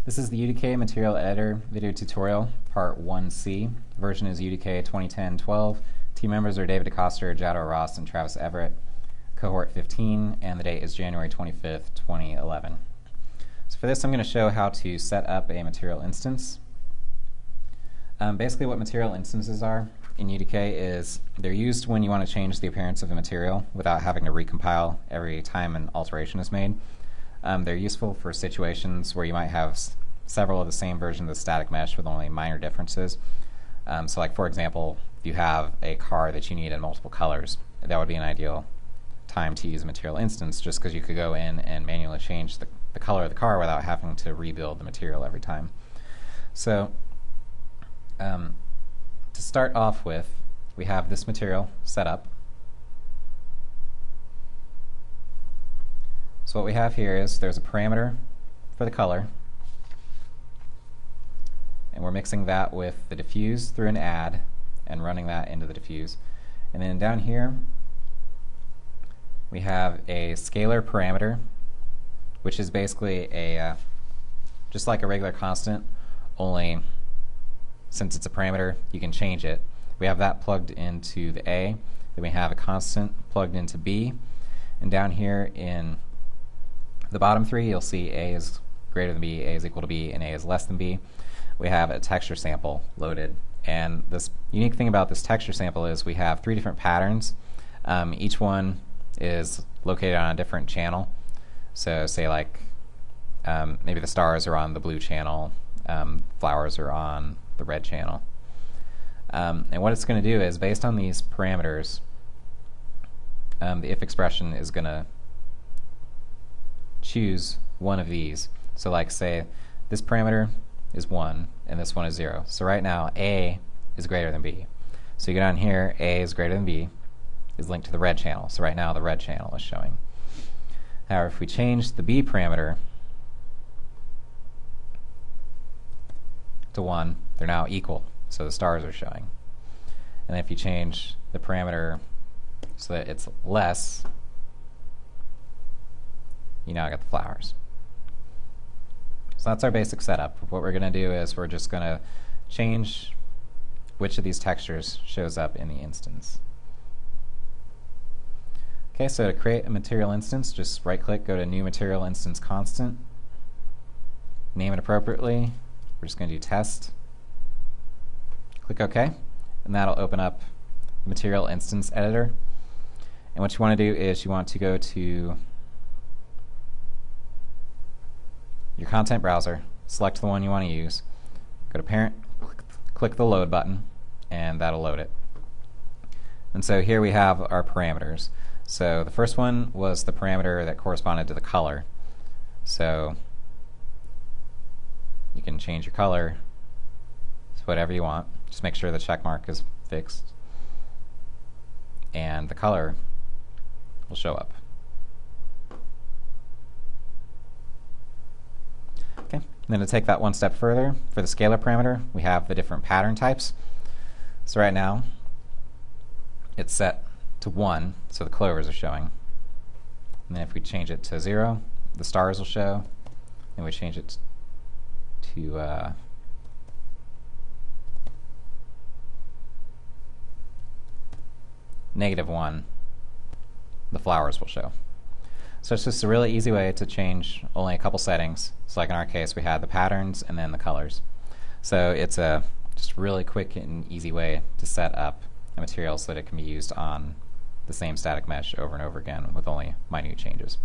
This is the UDK Material Editor video tutorial, part 1C. The version is UDK 2010-12. Team members are David DeCoster, Jado Ross, and Travis Everett. Cohort 15, and the date is January 25th, 2011. So for this, I'm going to show how to set up a material instance. Basically what material instances are in UDK is they're used when you want to change the appearance of a material without having to recompile every time an alteration is made. They're useful for situations where you might have several of the same version of the static mesh with only minor differences. So like for example, if you have a car that you need in multiple colors, that would be an ideal time to use a material instance, just because you could go in and manually change the color of the car without having to rebuild the material every time. So to start off with, we have this material set up. So what we have here is there's a parameter for the color, and we're mixing that with the diffuse through an add and running that into the diffuse. And then down here we have a scalar parameter, which is basically a just like a regular constant, only since it's a parameter you can change it. We have that plugged into the A, then we have a constant plugged into B, and down here in the bottom three you'll see A is greater than B, A is equal to B, and A is less than B. We have a texture sample loaded, and this unique thing about this texture sample is we have three different patterns. Each one is located on a different channel. So say like maybe the stars are on the blue channel, flowers are on the red channel. And what it's going to do is, based on these parameters, the if expression is going to choose one of these. So like say this parameter is 1 and this one is 0. So right now A is greater than B. So you go down here, A is greater than B is linked to the red channel. So right now the red channel is showing. However, if we change the B parameter to 1, they're now equal. So the stars are showing. And if you change the parameter so that it's less, you now get the flowers. So that's our basic setup. What we're going to do is we're just going to change which of these textures shows up in the instance. Okay, so to create a material instance, just right-click, go to New Material Instance Constant, name it appropriately. We're just going to do Test. Click OK, and that'll open up the Material Instance Editor. And what you want to do is you want to go to your content browser, select the one you want to use, go to Parent, click the Load button, and that'll load it. And so here we have our parameters. So the first one was the parameter that corresponded to the color. So you can change your color to whatever you want. Just make sure the check mark is fixed, and the color will show up. Okay. And then to take that one step further, for the scalar parameter, we have the different pattern types. So right now, it's set to 1, so the clovers are showing. And then if we change it to 0, the stars will show. And we change it to -1, the flowers will show. So it's just a really easy way to change only a couple settings. So like in our case, we had the patterns and then the colors. So it's a just really quick and easy way to set up a material so that it can be used on the same static mesh over and over again with only minute changes.